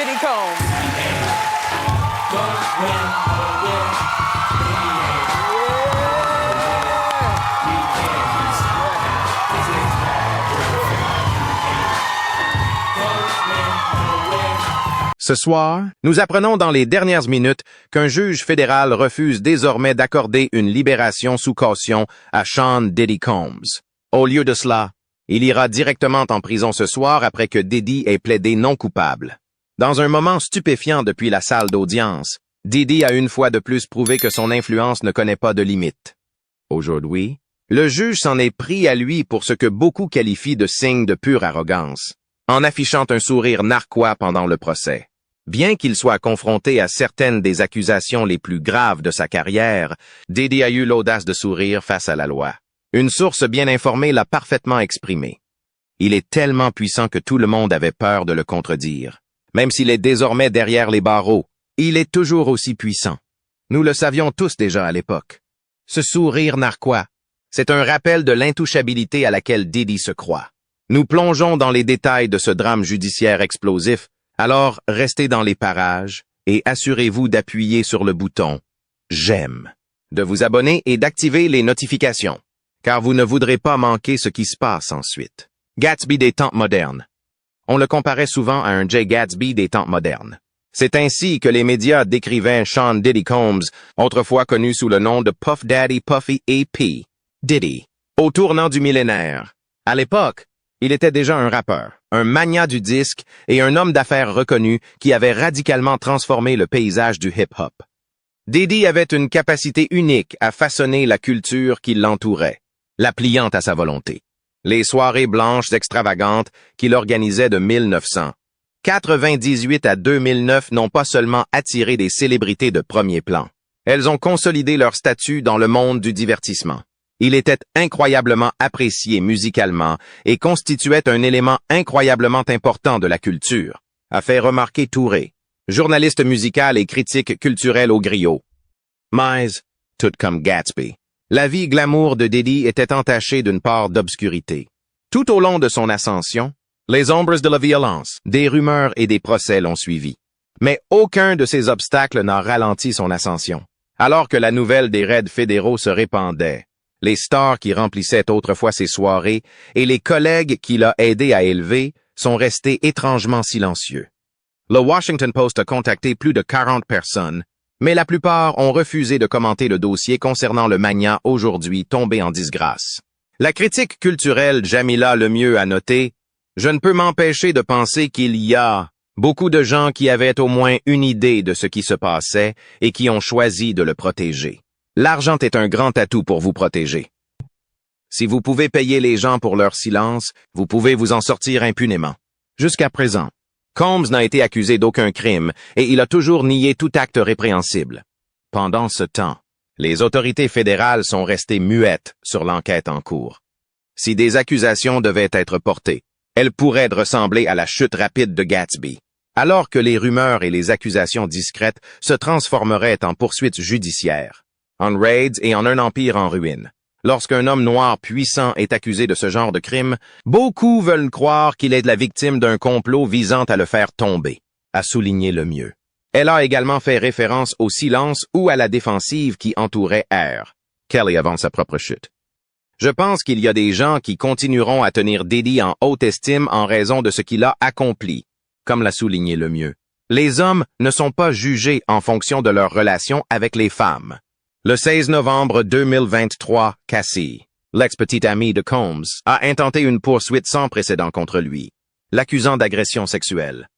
Diddy Combs. Ce soir, nous apprenons dans les dernières minutes qu'un juge fédéral refuse désormais d'accorder une libération sous caution à Sean Diddy Combs. Au lieu de cela, il ira directement en prison ce soir après que Diddy ait plaidé non coupable. Dans un moment stupéfiant depuis la salle d'audience, Diddy a une fois de plus prouvé que son influence ne connaît pas de limite. Aujourd'hui, le juge s'en est pris à lui pour ce que beaucoup qualifient de signe de pure arrogance, en affichant un sourire narquois pendant le procès. Bien qu'il soit confronté à certaines des accusations les plus graves de sa carrière, Diddy a eu l'audace de sourire face à la loi. Une source bien informée l'a parfaitement exprimé. Il est tellement puissant que tout le monde avait peur de le contredire. Même s'il est désormais derrière les barreaux, il est toujours aussi puissant. Nous le savions tous déjà à l'époque. Ce sourire narquois, c'est un rappel de l'intouchabilité à laquelle Diddy se croit. Nous plongeons dans les détails de ce drame judiciaire explosif. Alors, restez dans les parages et assurez-vous d'appuyer sur le bouton « J'aime », de vous abonner et d'activer les notifications, car vous ne voudrez pas manquer ce qui se passe ensuite. Gatsby des temps modernes. On le comparait souvent à un Jay Gatsby des temps modernes. C'est ainsi que les médias décrivaient Sean Diddy Combs, autrefois connu sous le nom de Puff Daddy Puffy A.P. Diddy, au tournant du millénaire. À l'époque, il était déjà un rappeur, un magnat du disque et un homme d'affaires reconnu qui avait radicalement transformé le paysage du hip-hop. Diddy avait une capacité unique à façonner la culture qui l'entourait, la pliant à sa volonté. Les soirées blanches extravagantes qu'il organisait de 1998 à 2009 n'ont pas seulement attiré des célébrités de premier plan. Elles ont consolidé leur statut dans le monde du divertissement. Il était incroyablement apprécié musicalement et constituait un élément incroyablement important de la culture, a fait remarquer Touré, journaliste musical et critique culturel au griot. Mais, tout comme Gatsby, la vie glamour de Diddy était entachée d'une part d'obscurité. Tout au long de son ascension, les ombres de la violence, des rumeurs et des procès l'ont suivi. Mais aucun de ces obstacles n'a ralenti son ascension. Alors que la nouvelle des raids fédéraux se répandait, les stars qui remplissaient autrefois ses soirées et les collègues qu'il a aidé à élever sont restés étrangement silencieux. Le Washington Post a contacté plus de 40 personnes, mais la plupart ont refusé de commenter le dossier concernant le magnat aujourd'hui tombé en disgrâce. La critique culturelle Jamila Lemieux a noté « Je ne peux m'empêcher de penser qu'il y a beaucoup de gens qui avaient au moins une idée de ce qui se passait et qui ont choisi de le protéger. » L'argent est un grand atout pour vous protéger. Si vous pouvez payer les gens pour leur silence, vous pouvez vous en sortir impunément. Jusqu'à présent, Combs n'a été accusé d'aucun crime et il a toujours nié tout acte répréhensible. Pendant ce temps, les autorités fédérales sont restées muettes sur l'enquête en cours. Si des accusations devaient être portées, elles pourraient ressembler à la chute rapide de Gatsby, alors que les rumeurs et les accusations discrètes se transformeraient en poursuites judiciaires, en raids et en un empire en ruine. Lorsqu'un homme noir puissant est accusé de ce genre de crime, beaucoup veulent croire qu'il est la victime d'un complot visant à le faire tomber, a souligné Lemieux. Elle a également fait référence au silence ou à la défensive qui entourait R. Kelly avant sa propre chute. Je pense qu'il y a des gens qui continueront à tenir Diddy en haute estime en raison de ce qu'il a accompli, comme l'a souligné Lemieux. Les hommes ne sont pas jugés en fonction de leur relation avec les femmes. Le 16 novembre 2023, Cassie, l'ex-petite amie de Combs, a intenté une poursuite sans précédent contre lui, l'accusant d'agression sexuelle.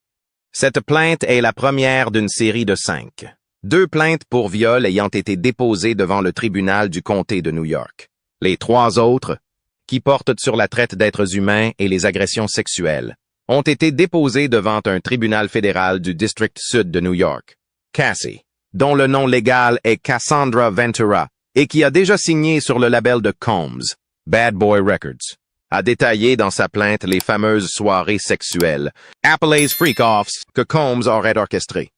Cette plainte est la première d'une série de 5. 2 plaintes pour viol ayant été déposées devant le tribunal du comté de New York. Les 3 autres, qui portent sur la traite d'êtres humains et les agressions sexuelles, ont été déposées devant un tribunal fédéral du district sud de New York. Cassie, dont le nom légal est Cassandra Ventura, et qui a déjà signé sur le label de Combs, Bad Boy Records, a détaillé dans sa plainte les fameuses soirées sexuelles, appelées freak-offs, que Combs aurait orchestrées.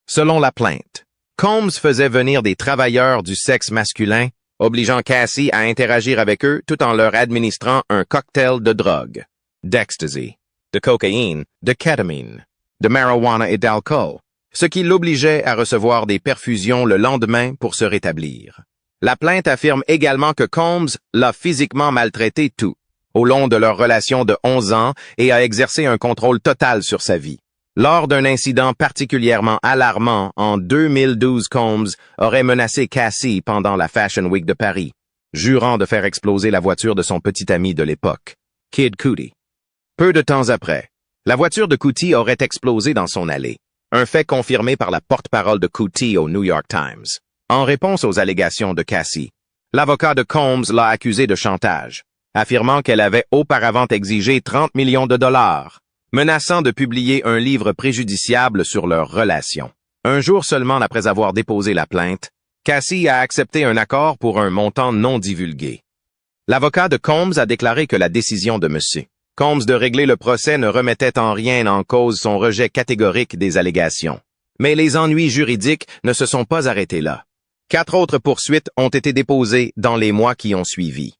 Selon la plainte, Combs faisait venir des travailleurs du sexe masculin, obligeant Cassie à interagir avec eux tout en leur administrant un cocktail de drogue, d'ecstasy, de cocaïne, de kétamine, de marijuana et d'alcool, ce qui l'obligeait à recevoir des perfusions le lendemain pour se rétablir. La plainte affirme également que Combs l'a physiquement maltraité au long de leur relation de 11 ans et a exercé un contrôle total sur sa vie. Lors d'un incident particulièrement alarmant en 2012, Combs aurait menacé Cassie pendant la Fashion Week de Paris, jurant de faire exploser la voiture de son petit ami de l'époque, Kid Cudi. Peu de temps après, la voiture de Cudi aurait explosé dans son allée, un fait confirmé par la porte-parole de Cudi au New York Times. En réponse aux allégations de Cassie, l'avocat de Combs l'a accusé de chantage, affirmant qu'elle avait auparavant exigé 30 millions de dollars, menaçant de publier un livre préjudiciable sur leur relation. Un jour seulement après avoir déposé la plainte, Cassie a accepté un accord pour un montant non divulgué. L'avocat de Combs a déclaré que la décision de M. Combs de régler le procès ne remettait en rien en cause son rejet catégorique des allégations. Mais les ennuis juridiques ne se sont pas arrêtés là. 4 autres poursuites ont été déposées dans les mois qui ont suivi.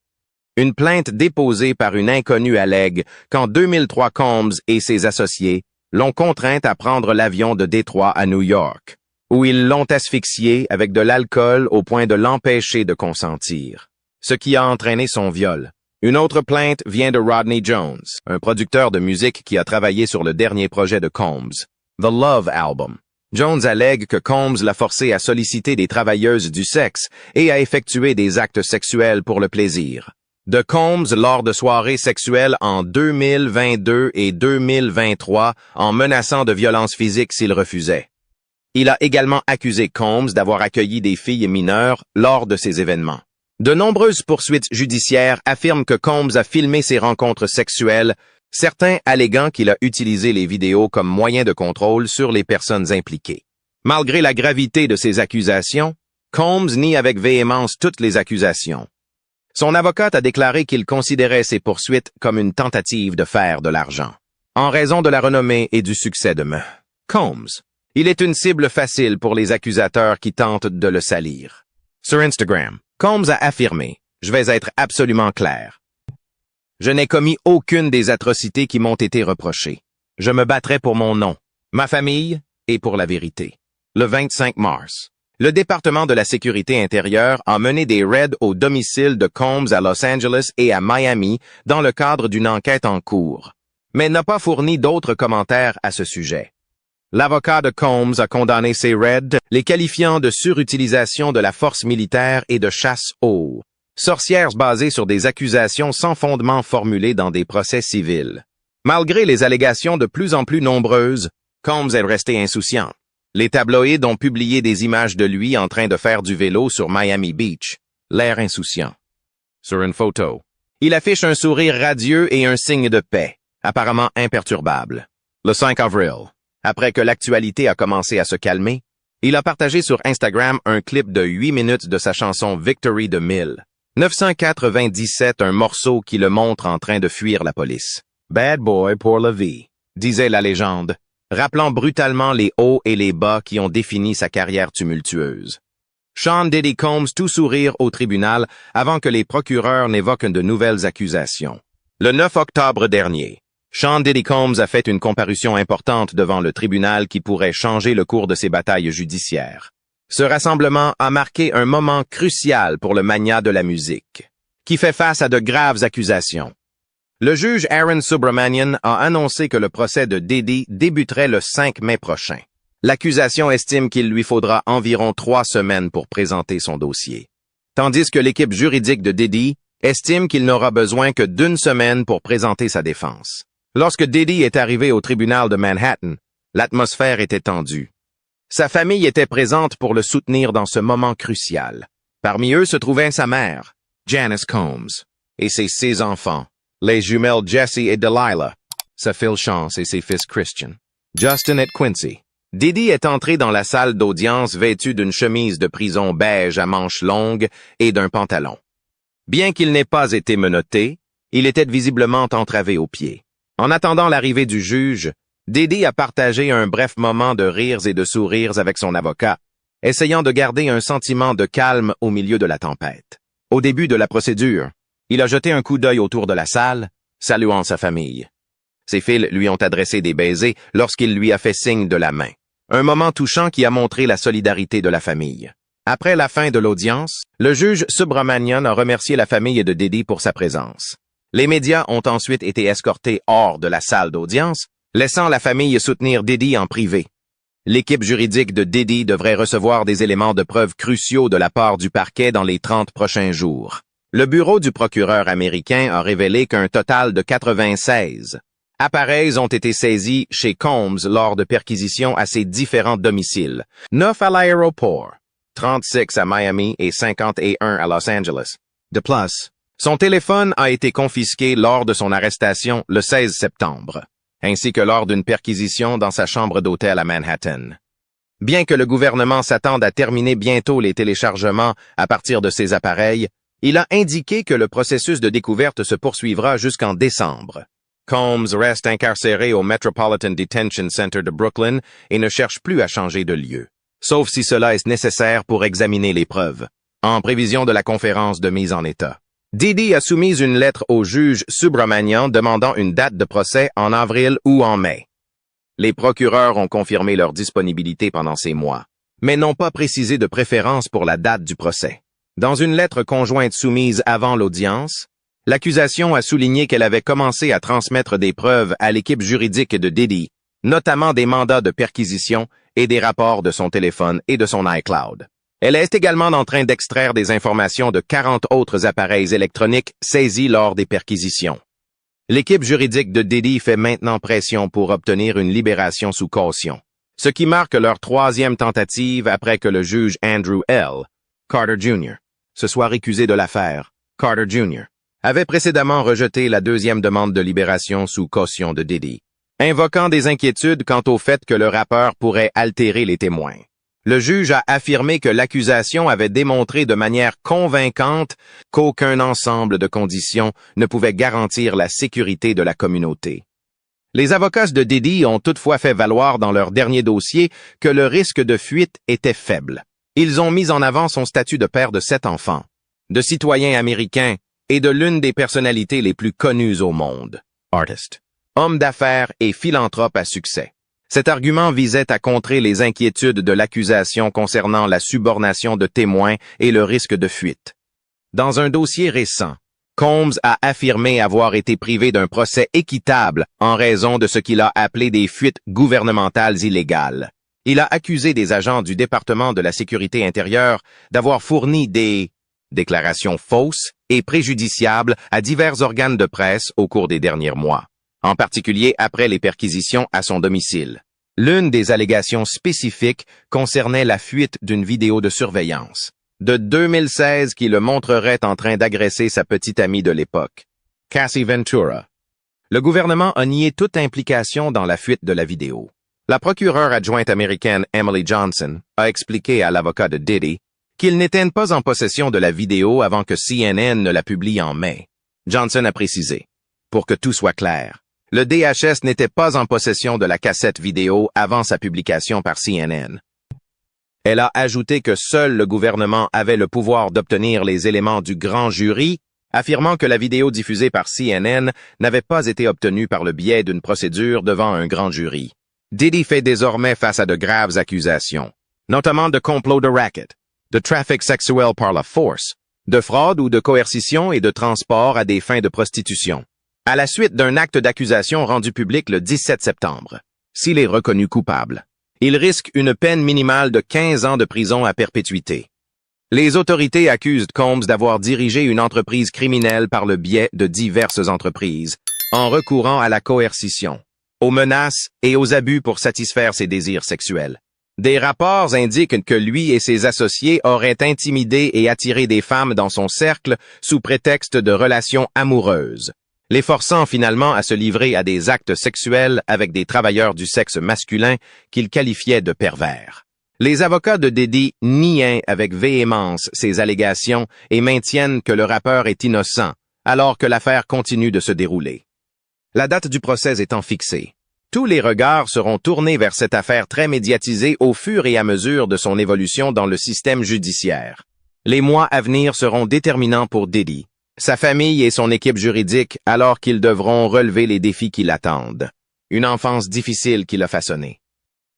Une plainte déposée par une inconnue allègue qu'en 2003, Combs et ses associés l'ont contrainte à prendre l'avion de Détroit à New York, où ils l'ont asphyxiée avec de l'alcool au point de l'empêcher de consentir, ce qui a entraîné son viol. Une autre plainte vient de Rodney Jones, un producteur de musique qui a travaillé sur le dernier projet de Combs, The Love Album. Jones allègue que Combs l'a forcé à solliciter des travailleuses du sexe et à effectuer des actes sexuels pour le plaisir. De Combs lors de soirées sexuelles en 2022 et 2023 en menaçant de violences physiques s'il refusait. Il a également accusé Combs d'avoir accueilli des filles mineures lors de ces événements. De nombreuses poursuites judiciaires affirment que Combs a filmé ses rencontres sexuelles, certains alléguant qu'il a utilisé les vidéos comme moyen de contrôle sur les personnes impliquées. Malgré la gravité de ces accusations, Combs nie avec véhémence toutes les accusations. Son avocate a déclaré qu'il considérait ces poursuites comme une tentative de faire de l'argent. En raison de la renommée et du succès de M. Combs, il est une cible facile pour les accusateurs qui tentent de le salir. Sur Instagram, Combs a affirmé « Je vais être absolument clair. Je n'ai commis aucune des atrocités qui m'ont été reprochées. Je me battrai pour mon nom, ma famille et pour la vérité. » Le 25 mars, le département de la sécurité intérieure a mené des raids au domicile de Combs à Los Angeles et à Miami dans le cadre d'une enquête en cours, mais n'a pas fourni d'autres commentaires à ce sujet. L'avocat de Combs a condamné ces raids, les qualifiant de surutilisation de la force militaire et de chasse aux sorcières basées sur des accusations sans fondement formulées dans des procès civils. Malgré les allégations de plus en plus nombreuses, Combs est resté insouciant. Les tabloïds ont publié des images de lui en train de faire du vélo sur Miami Beach, l'air insouciant. Sur une photo, il affiche un sourire radieux et un signe de paix, apparemment imperturbable. Le 5 avril, après que l'actualité a commencé à se calmer, il a partagé sur Instagram un clip de 8 minutes de sa chanson Victory de 1997, un morceau qui le montre en train de fuir la police. Bad boy pour la vie, disait la légende, rappelant brutalement les hauts et les bas qui ont défini sa carrière tumultueuse. Sean Diddy Combs tout sourire au tribunal avant que les procureurs n'évoquent de nouvelles accusations. Le 9 octobre dernier, Sean Diddy Combs a fait une comparution importante devant le tribunal qui pourrait changer le cours de ses batailles judiciaires. Ce rassemblement a marqué un moment crucial pour le magnat de la musique, qui fait face à de graves accusations. Le juge Aaron Subramanian a annoncé que le procès de Diddy débuterait le 5 mai prochain. L'accusation estime qu'il lui faudra environ 3 semaines pour présenter son dossier, tandis que l'équipe juridique de Diddy estime qu'il n'aura besoin que d'1 semaine pour présenter sa défense. Lorsque Diddy est arrivé au tribunal de Manhattan, l'atmosphère était tendue. Sa famille était présente pour le soutenir dans ce moment crucial. Parmi eux se trouvait sa mère, Janice Combs, et ses 6 enfants, les jumelles Jessie et Delilah, sa fille Chance et ses fils Christian, Justin et Quincy. Diddy est entré dans la salle d'audience vêtu d'une chemise de prison beige à manches longues et d'un pantalon. Bien qu'il n'ait pas été menotté, il était visiblement entravé aux pieds. En attendant l'arrivée du juge, Diddy a partagé un bref moment de rires et de sourires avec son avocat, essayant de garder un sentiment de calme au milieu de la tempête. Au début de la procédure, il a jeté un coup d'œil autour de la salle, saluant sa famille. Ses fils lui ont adressé des baisers lorsqu'il lui a fait signe de la main. Un moment touchant qui a montré la solidarité de la famille. Après la fin de l'audience, le juge Subramanian a remercié la famille de Diddy pour sa présence. Les médias ont ensuite été escortés hors de la salle d'audience, laissant la famille soutenir Diddy en privé. L'équipe juridique de Diddy devrait recevoir des éléments de preuve cruciaux de la part du parquet dans les 30 prochains jours. Le bureau du procureur américain a révélé qu'un total de 96 appareils ont été saisis chez Combs lors de perquisitions à ses différents domiciles, 9 à l'aéroport, 36 à Miami et 51 à Los Angeles. De plus, son téléphone a été confisqué lors de son arrestation le 16 septembre, ainsi que lors d'une perquisition dans sa chambre d'hôtel à Manhattan. Bien que le gouvernement s'attende à terminer bientôt les téléchargements à partir de ces appareils, il a indiqué que le processus de découverte se poursuivra jusqu'en décembre. Combs reste incarcéré au Metropolitan Detention Center de Brooklyn et ne cherche plus à changer de lieu, sauf si cela est nécessaire pour examiner les preuves, en prévision de la conférence de mise en état. Diddy a soumis une lettre au juge Subramanian demandant une date de procès en avril ou en mai. Les procureurs ont confirmé leur disponibilité pendant ces mois, mais n'ont pas précisé de préférence pour la date du procès. Dans une lettre conjointe soumise avant l'audience, l'accusation a souligné qu'elle avait commencé à transmettre des preuves à l'équipe juridique de Diddy, notamment des mandats de perquisition et des rapports de son téléphone et de son iCloud. Elle est également en train d'extraire des informations de 40 autres appareils électroniques saisis lors des perquisitions. L'équipe juridique de Diddy fait maintenant pression pour obtenir une libération sous caution, ce qui marque leur troisième tentative après que le juge Andrew L. Carter Jr. se soit récusé de l'affaire. Carter Jr. avait précédemment rejeté la deuxième demande de libération sous caution de Diddy, invoquant des inquiétudes quant au fait que le rappeur pourrait altérer les témoins. Le juge a affirmé que l'accusation avait démontré de manière convaincante qu'aucun ensemble de conditions ne pouvait garantir la sécurité de la communauté. Les avocats de Diddy ont toutefois fait valoir dans leur dernier dossier que le risque de fuite était faible. Ils ont mis en avant son statut de père de 7 enfants, de citoyen américain et de l'une des personnalités les plus connues au monde, artiste, homme d'affaires et philanthrope à succès. Cet argument visait à contrer les inquiétudes de l'accusation concernant la subornation de témoins et le risque de fuite. Dans un dossier récent, Combs a affirmé avoir été privé d'un procès équitable en raison de ce qu'il a appelé des fuites gouvernementales illégales. Il a accusé des agents du département de la sécurité intérieure d'avoir fourni des déclarations fausses et préjudiciables à divers organes de presse au cours des derniers mois, en particulier après les perquisitions à son domicile. L'une des allégations spécifiques concernait la fuite d'une vidéo de surveillance de 2016 qui le montrerait en train d'agresser sa petite amie de l'époque, Cassie Ventura. Le gouvernement a nié toute implication dans la fuite de la vidéo. La procureure adjointe américaine Emily Johnson a expliqué à l'avocat de Diddy qu'il n'était pas en possession de la vidéo avant que CNN ne la publie en mai. Johnson a précisé, pour que tout soit clair, le DHS n'était pas en possession de la cassette vidéo avant sa publication par CNN. Elle a ajouté que seul le gouvernement avait le pouvoir d'obtenir les éléments du grand jury, affirmant que la vidéo diffusée par CNN n'avait pas été obtenue par le biais d'une procédure devant un grand jury. Diddy fait désormais face à de graves accusations, notamment de complot de racket, de trafic sexuel par la force, de fraude ou de coercition et de transport à des fins de prostitution. À la suite d'un acte d'accusation rendu public le 17 septembre, s'il est reconnu coupable, il risque une peine minimale de 15 ans de prison à perpétuité. Les autorités accusent Combs d'avoir dirigé une entreprise criminelle par le biais de diverses entreprises, en recourant à la coercition, aux menaces et aux abus pour satisfaire ses désirs sexuels. Des rapports indiquent que lui et ses associés auraient intimidé et attiré des femmes dans son cercle sous prétexte de relations amoureuses, les forçant finalement à se livrer à des actes sexuels avec des travailleurs du sexe masculin qu'ils qualifiaient de pervers. Les avocats de Diddy nient avec véhémence ces allégations et maintiennent que le rappeur est innocent, alors que l'affaire continue de se dérouler. La date du procès étant fixée, tous les regards seront tournés vers cette affaire très médiatisée au fur et à mesure de son évolution dans le système judiciaire. Les mois à venir seront déterminants pour Diddy, sa famille et son équipe juridique alors qu'ils devront relever les défis qui l'attendent. Une enfance difficile qui l'a façonné.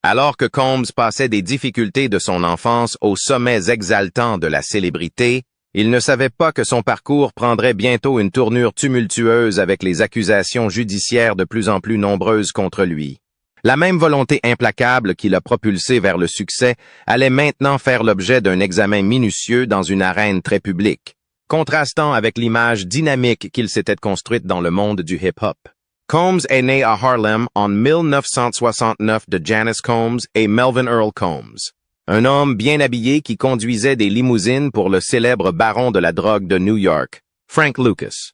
Alors que Combs passait des difficultés de son enfance aux sommets exaltants de la célébrité, il ne savait pas que son parcours prendrait bientôt une tournure tumultueuse avec les accusations judiciaires de plus en plus nombreuses contre lui. La même volonté implacable qui l'a propulsé vers le succès allait maintenant faire l'objet d'un examen minutieux dans une arène très publique, contrastant avec l'image dynamique qu'il s'était construite dans le monde du hip-hop. Combs est né à Harlem en 1969 de Janice Combs et Melvin Earl Combs, un homme bien habillé qui conduisait des limousines pour le célèbre baron de la drogue de New York, Frank Lucas.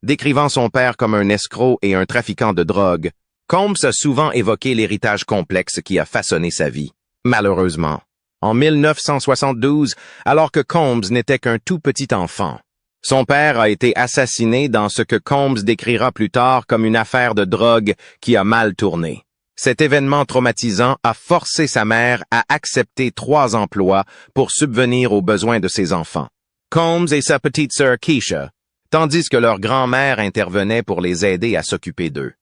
Décrivant son père comme un escroc et un trafiquant de drogue, Combs a souvent évoqué l'héritage complexe qui a façonné sa vie. Malheureusement, en 1972, alors que Combs n'était qu'un tout petit enfant, son père a été assassiné dans ce que Combs décrira plus tard comme une affaire de drogue qui a mal tourné. Cet événement traumatisant a forcé sa mère à accepter 3 emplois pour subvenir aux besoins de ses enfants, Combs et sa petite sœur Keisha, tandis que leur grand-mère intervenait pour les aider à s'occuper d'eux.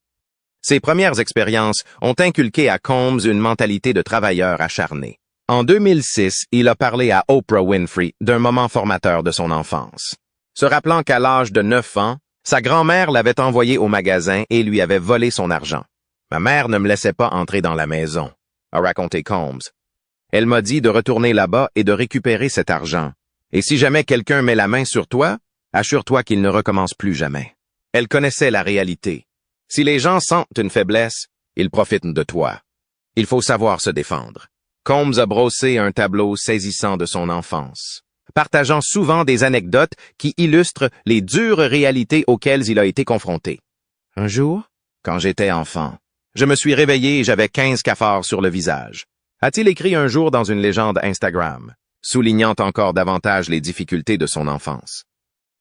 Ses premières expériences ont inculqué à Combs une mentalité de travailleur acharné. En 2006, il a parlé à Oprah Winfrey d'un moment formateur de son enfance. Se rappelant qu'à l'âge de 9 ans, sa grand-mère l'avait envoyé au magasin et lui avait volé son argent. « Ma mère ne me laissait pas entrer dans la maison », a raconté Combs. « Elle m'a dit de retourner là-bas et de récupérer cet argent. Et si jamais quelqu'un met la main sur toi, assure-toi qu'il ne recommence plus jamais. » Elle connaissait la réalité. Si les gens sentent une faiblesse, ils profitent de toi. Il faut savoir se défendre. Combs a brossé un tableau saisissant de son enfance, partageant souvent des anecdotes qui illustrent les dures réalités auxquelles il a été confronté. Un jour, quand j'étais enfant, je me suis réveillé et j'avais 15 cafards sur le visage, a-t-il écrit un jour dans une légende Instagram, soulignant encore davantage les difficultés de son enfance.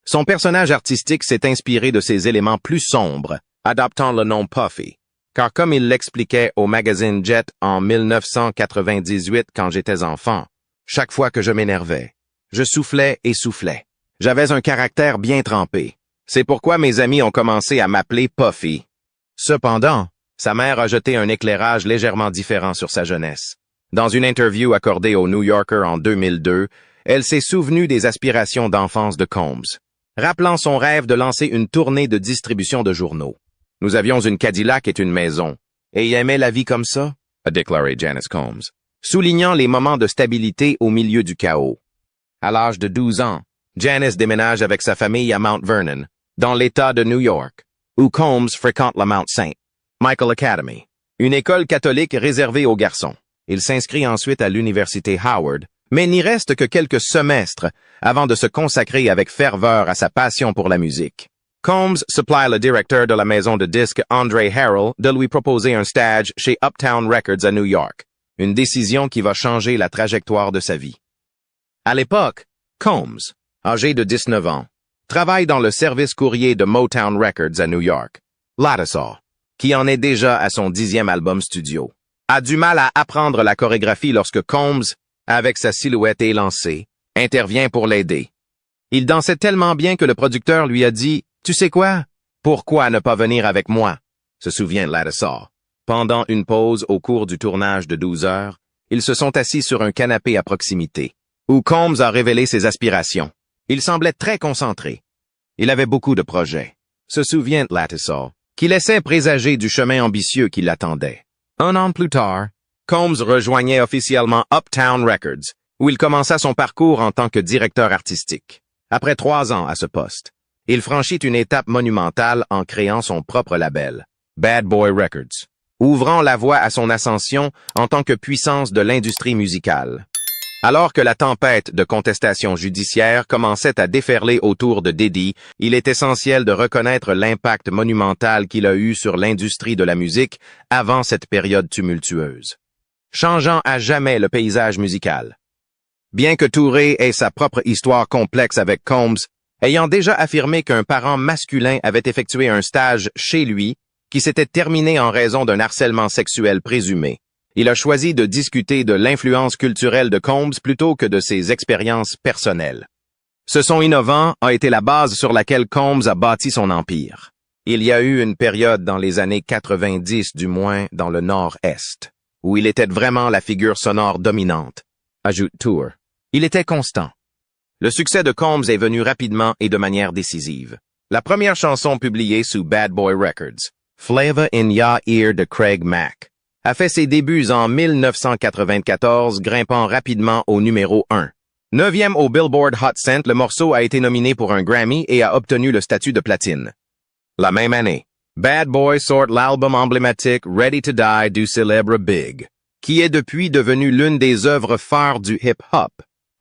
Son personnage artistique s'est inspiré de ces éléments plus sombres, adoptant le nom Puffy, car comme il l'expliquait au magazine Jet en 1998 quand j'étais enfant, chaque fois que je m'énervais, je soufflais et soufflais. J'avais un caractère bien trempé. C'est pourquoi mes amis ont commencé à m'appeler Puffy. Cependant, sa mère a jeté un éclairage légèrement différent sur sa jeunesse. Dans une interview accordée au New Yorker en 2002, elle s'est souvenue des aspirations d'enfance de Combs, rappelant son rêve de lancer une tournée de distribution de journaux. « Nous avions une Cadillac et une maison, et il aimait la vie comme ça », a déclaré Janice Combs, soulignant les moments de stabilité au milieu du chaos. À l'âge de 12 ans, Janice déménage avec sa famille à Mount Vernon, dans l'État de New York, où Combs fréquente la Mount St. Michael Academy, une école catholique réservée aux garçons. Il s'inscrit ensuite à l'université Howard, mais n'y reste que quelques semestres avant de se consacrer avec ferveur à sa passion pour la musique. Combs supplie le directeur de la maison de disques Andre Harrell de lui proposer un stage chez Uptown Records à New York, une décision qui va changer la trajectoire de sa vie. À l'époque, Combs, âgé de 19 ans, travaille dans le service courrier de Motown Records à New York. Lattisaw, qui en est déjà à son 10e album studio, a du mal à apprendre la chorégraphie lorsque Combs, avec sa silhouette élancée, intervient pour l'aider. Il dansait tellement bien que le producteur lui a dit « Tu sais quoi? Pourquoi ne pas venir avec moi? » se souvient Lattisaw. Pendant une pause au cours du tournage de 12 heures, ils se sont assis sur un canapé à proximité, où Combs a révélé ses aspirations. Il semblait très concentré. Il avait beaucoup de projets, se souvient Lattisaw, qui laissait présager du chemin ambitieux qui l'attendait. Un an plus tard, Combs rejoignait officiellement Uptown Records, où il commença son parcours en tant que directeur artistique. Après 3 ans à ce poste, il franchit une étape monumentale en créant son propre label, Bad Boy Records, ouvrant la voie à son ascension en tant que puissance de l'industrie musicale. Alors que la tempête de contestations judiciaires commençait à déferler autour de Diddy, il est essentiel de reconnaître l'impact monumental qu'il a eu sur l'industrie de la musique avant cette période tumultueuse, changeant à jamais le paysage musical. Bien que Touré ait sa propre histoire complexe avec Combs, ayant déjà affirmé qu'un parent masculin avait effectué un stage chez lui qui s'était terminé en raison d'un harcèlement sexuel présumé, il a choisi de discuter de l'influence culturelle de Combs plutôt que de ses expériences personnelles. Ce son innovant a été la base sur laquelle Combs a bâti son empire. Il y a eu une période dans les années 90, du moins dans le nord-est, où il était vraiment la figure sonore dominante, ajoute Tour. Il était constant. Le succès de Combs est venu rapidement et de manière décisive. La première chanson publiée sous Bad Boy Records, Flava in Ya Ear de Craig Mack, a fait ses débuts en 1994, grimpant rapidement au numéro 1. 9e au Billboard Hot 100, le morceau a été nominé pour un Grammy et a obtenu le statut de platine. La même année, Bad Boy sort l'album emblématique Ready to Die du célèbre Big, qui est depuis devenu l'une des œuvres phares du hip-hop,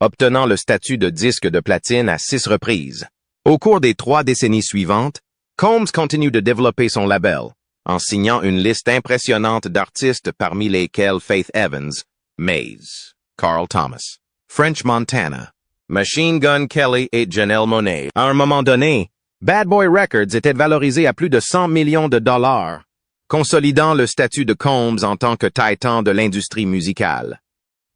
obtenant le statut de disque de platine à 6 reprises. Au cours des 3 décennies suivantes, Combs continue de développer son label, en signant une liste impressionnante d'artistes parmi lesquels Faith Evans, Maze, Carl Thomas, French Montana, Machine Gun Kelly et Janelle Monáe. À un moment donné, Bad Boy Records était valorisé à plus de 100 millions de dollars, consolidant le statut de Combs en tant que titan de l'industrie musicale.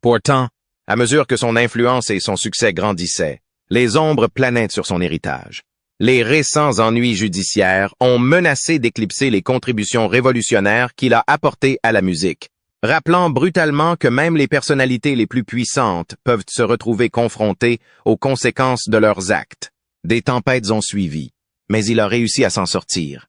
Pourtant, à mesure que son influence et son succès grandissaient, les ombres planaient sur son héritage. Les récents ennuis judiciaires ont menacé d'éclipser les contributions révolutionnaires qu'il a apportées à la musique, rappelant brutalement que même les personnalités les plus puissantes peuvent se retrouver confrontées aux conséquences de leurs actes. Des tempêtes ont suivi, mais il a réussi à s'en sortir.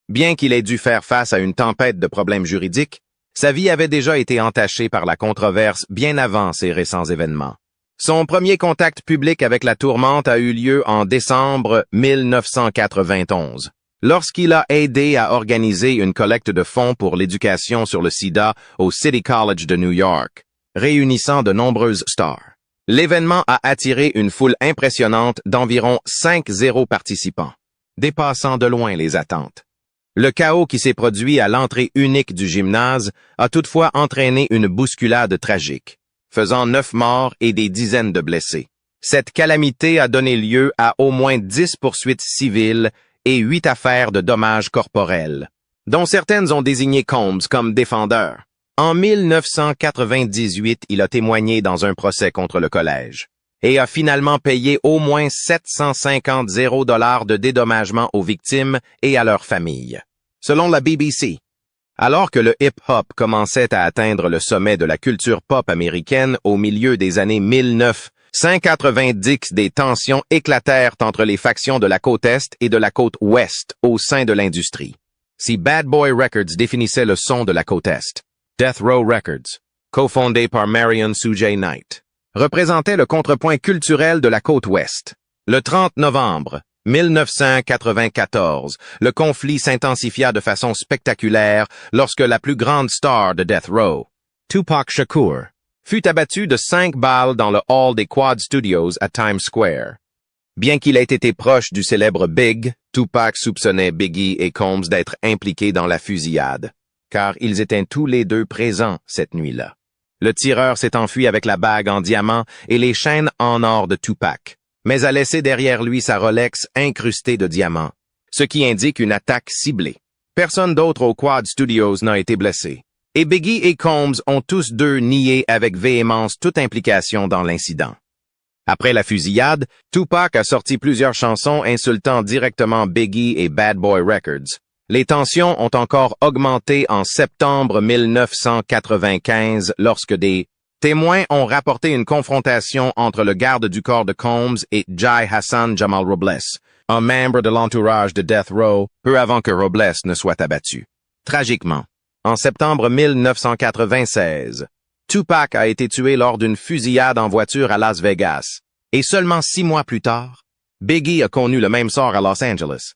Bien qu'il ait dû faire face à une tempête de problèmes juridiques, sa vie avait déjà été entachée par la controverse bien avant ces récents événements. Son premier contact public avec la tourmente a eu lieu en décembre 1991, lorsqu'il a aidé à organiser une collecte de fonds pour l'éducation sur le sida au City College de New York, réunissant de nombreuses stars. L'événement a attiré une foule impressionnante d'environ 5-0 participants, dépassant de loin les attentes. Le chaos qui s'est produit à l'entrée unique du gymnase a toutefois entraîné une bousculade tragique, faisant 9 morts et des dizaines de blessés. Cette calamité a donné lieu à au moins 10 poursuites civiles et 8 affaires de dommages corporels, dont certaines ont désigné Combs comme défendeur. En 1998, il a témoigné dans un procès contre le collège et a finalement payé au moins 750 $ de dédommagement aux victimes et à leurs familles. Selon la BBC, alors que le hip-hop commençait à atteindre le sommet de la culture pop américaine au milieu des années 1990, des tensions éclatèrent entre les factions de la côte Est et de la côte Ouest au sein de l'industrie. Si Bad Boy Records définissait le son de la côte Est, Death Row Records, cofondé par Marion Suge Knight, représentait le contrepoint culturel de la côte ouest. Le 30 novembre 1994, le conflit s'intensifia de façon spectaculaire lorsque la plus grande star de Death Row, Tupac Shakur, fut abattu de 5 balles dans le hall des Quad Studios à Times Square. Bien qu'il ait été proche du célèbre Big, Tupac soupçonnait Biggie et Combs d'être impliqués dans la fusillade, car ils étaient tous les deux présents cette nuit-là. Le tireur s'est enfui avec la bague en diamant et les chaînes en or de Tupac, mais a laissé derrière lui sa Rolex incrustée de diamants, ce qui indique une attaque ciblée. Personne d'autre au Quad Studios n'a été blessé, et Biggie et Combs ont tous deux nié avec véhémence toute implication dans l'incident. Après la fusillade, Tupac a sorti plusieurs chansons insultant directement Biggie et Bad Boy Records. Les tensions ont encore augmenté en septembre 1995 lorsque des témoins ont rapporté une confrontation entre le garde du corps de Combs et Jai Hassan Jamal Robles, un membre de l'entourage de Death Row, peu avant que Robles ne soit abattu. Tragiquement, en septembre 1996, Tupac a été tué lors d'une fusillade en voiture à Las Vegas, et seulement 6 mois plus tard, Biggie a connu le même sort à Los Angeles.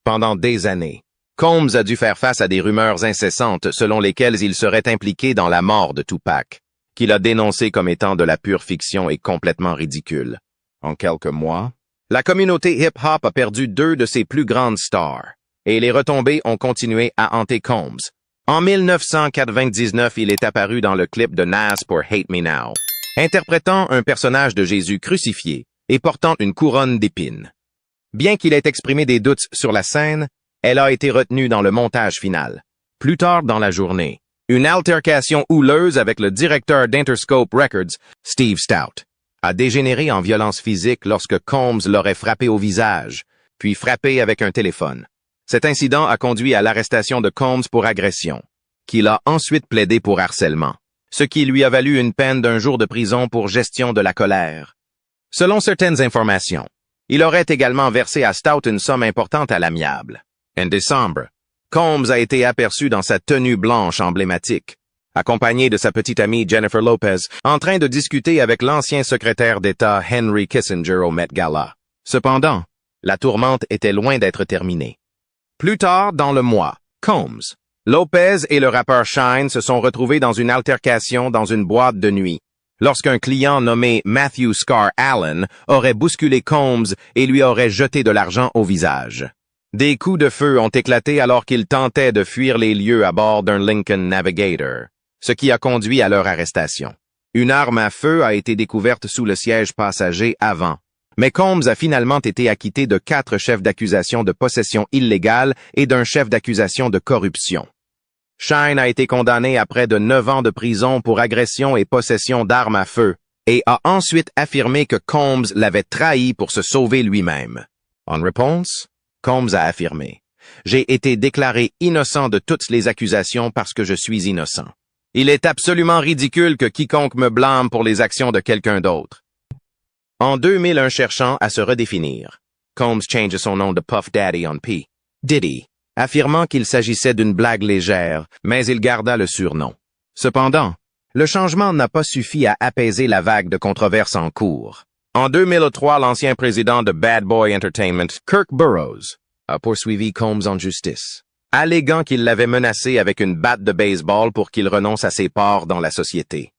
Pendant des années, Combs a dû faire face à des rumeurs incessantes selon lesquelles il serait impliqué dans la mort de Tupac, qu'il a dénoncé comme étant de la pure fiction et complètement ridicule. En quelques mois, la communauté hip-hop a perdu 2 de ses plus grandes stars, et les retombées ont continué à hanter Combs. En 1999, il est apparu dans le clip de Nas pour Hate Me Now, interprétant un personnage de Jésus crucifié et portant une couronne d'épines. Bien qu'il ait exprimé des doutes sur la scène, elle a été retenue dans le montage final. Plus tard dans la journée, une altercation houleuse avec le directeur d'Interscope Records, Steve Stout, a dégénéré en violence physique lorsque Combs l'aurait frappé au visage, puis frappé avec un téléphone. Cet incident a conduit à l'arrestation de Combs pour agression, qu'il a ensuite plaidé pour harcèlement, ce qui lui a valu une peine d'1 jour de prison pour gestion de la colère. Selon certaines informations, il aurait également versé à Stout une somme importante à l'amiable. En décembre, Combs a été aperçu dans sa tenue blanche emblématique, accompagné de sa petite amie Jennifer Lopez, en train de discuter avec l'ancien secrétaire d'État Henry Kissinger au Met Gala. Cependant, la tourmente était loin d'être terminée. Plus tard dans le mois, Combs, Lopez et le rappeur Shyne se sont retrouvés dans une altercation dans une boîte de nuit, lorsqu'un client nommé Matthew Scar Allen aurait bousculé Combs et lui aurait jeté de l'argent au visage. Des coups de feu ont éclaté alors qu'il tentait de fuir les lieux à bord d'un Lincoln Navigator, ce qui a conduit à leur arrestation. Une arme à feu a été découverte sous le siège passager avant, mais Combs a finalement été acquitté de 4 chefs d'accusation de possession illégale et d'un chef d'accusation de corruption. Shyne a été condamné à près de 9 ans de prison pour agression et possession d'armes à feu et a ensuite affirmé que Combs l'avait trahi pour se sauver lui-même. En réponse, Combs a affirmé « J'ai été déclaré innocent de toutes les accusations parce que je suis innocent. Il est absolument ridicule que quiconque me blâme pour les actions de quelqu'un d'autre. » En 2001 cherchant à se redéfinir, Combs change son nom de Puff Daddy en P. Diddy, affirmant qu'il s'agissait d'une blague légère, mais il garda le surnom. Cependant, le changement n'a pas suffi à apaiser la vague de controverses en cours. En 2003, l'ancien président de Bad Boy Entertainment, Kirk Burroughs, a poursuivi Combs en justice, alléguant qu'il l'avait menacé avec une batte de baseball pour qu'il renonce à ses parts dans la société.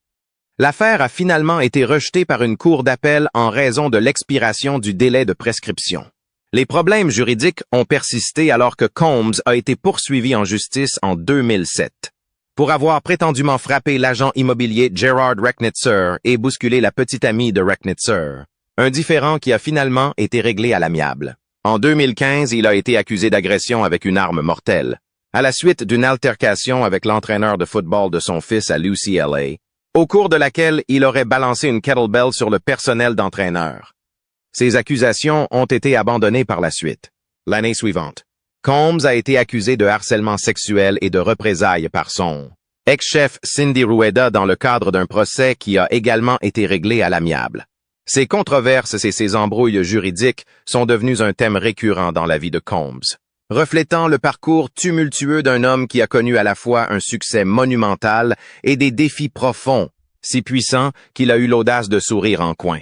L'affaire a finalement été rejetée par une cour d'appel en raison de l'expiration du délai de prescription. Les problèmes juridiques ont persisté alors que Combs a été poursuivi en justice en 2007 pour avoir prétendument frappé l'agent immobilier Gerard Recknitzer et bousculé la petite amie de Recknitzer, un différend qui a finalement été réglé à l'amiable. En 2015, il a été accusé d'agression avec une arme mortelle, à la suite d'une altercation avec l'entraîneur de football de son fils à l'UCLA, au cours de laquelle il aurait balancé une kettlebell sur le personnel d'entraîneur. Ces accusations ont été abandonnées par la suite. L'année suivante, Combs a été accusé de harcèlement sexuel et de représailles par son ex-chef Cindy Rueda dans le cadre d'un procès qui a également été réglé à l'amiable. Ces controverses et ces embrouilles juridiques sont devenues un thème récurrent dans la vie de Combs, reflétant le parcours tumultueux d'un homme qui a connu à la fois un succès monumental et des défis profonds, si puissants qu'il a eu l'audace de sourire en coin.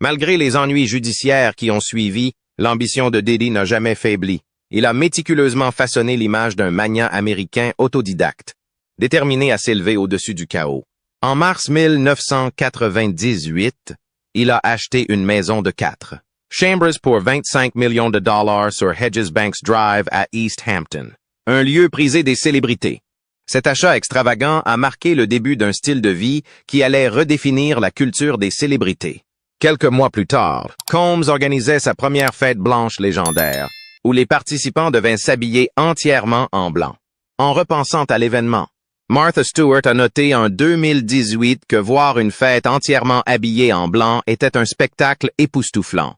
Malgré les ennuis judiciaires qui ont suivi, l'ambition de Diddy n'a jamais faibli. Il a méticuleusement façonné l'image d'un magnat américain autodidacte, déterminé à s'élever au-dessus du chaos. En mars 1998, il a acheté une maison de 4 chambres pour 25 millions de dollars sur Hedges Banks Drive à East Hampton, un lieu prisé des célébrités. Cet achat extravagant a marqué le début d'un style de vie qui allait redéfinir la culture des célébrités. Quelques mois plus tard, Combs organisait sa première fête blanche légendaire, où les participants devaient s'habiller entièrement en blanc. En repensant à l'événement, Martha Stewart a noté en 2018 que voir une fête entièrement habillée en blanc était un spectacle époustouflant.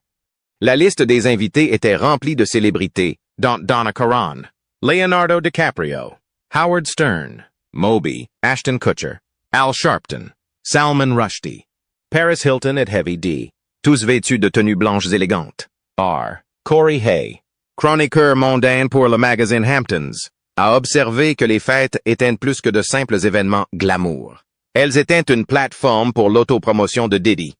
La liste des invités était remplie de célébrités, dont Donna Karan, Leonardo DiCaprio, Howard Stern, Moby, Ashton Kutcher, Al Sharpton, Salman Rushdie, Paris Hilton et Heavy D, tous vêtus de tenues blanches élégantes. Corey Hay, chroniqueur mondain pour le magazine Hamptons, a observé que les fêtes étaient plus que de simples événements glamour. Elles étaient une plateforme pour l'autopromotion de Diddy.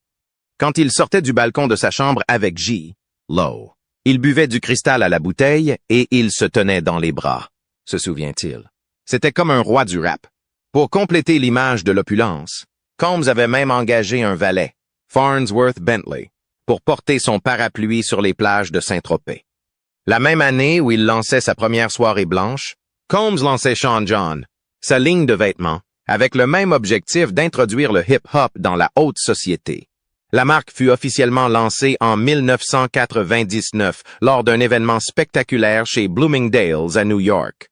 Quand il sortait du balcon de sa chambre avec J-Lo, il buvait du cristal à la bouteille et il se tenait dans les bras, se souvient-il. C'était comme un roi du rap. Pour compléter l'image de l'opulence, Combs avait même engagé un valet, Farnsworth Bentley, pour porter son parapluie sur les plages de Saint-Tropez. La même année où il lançait sa première soirée blanche, Combs lançait Sean John, sa ligne de vêtements, avec le même objectif d'introduire le hip-hop dans la haute société. La marque fut officiellement lancée en 1999 lors d'un événement spectaculaire chez Bloomingdale's à New York.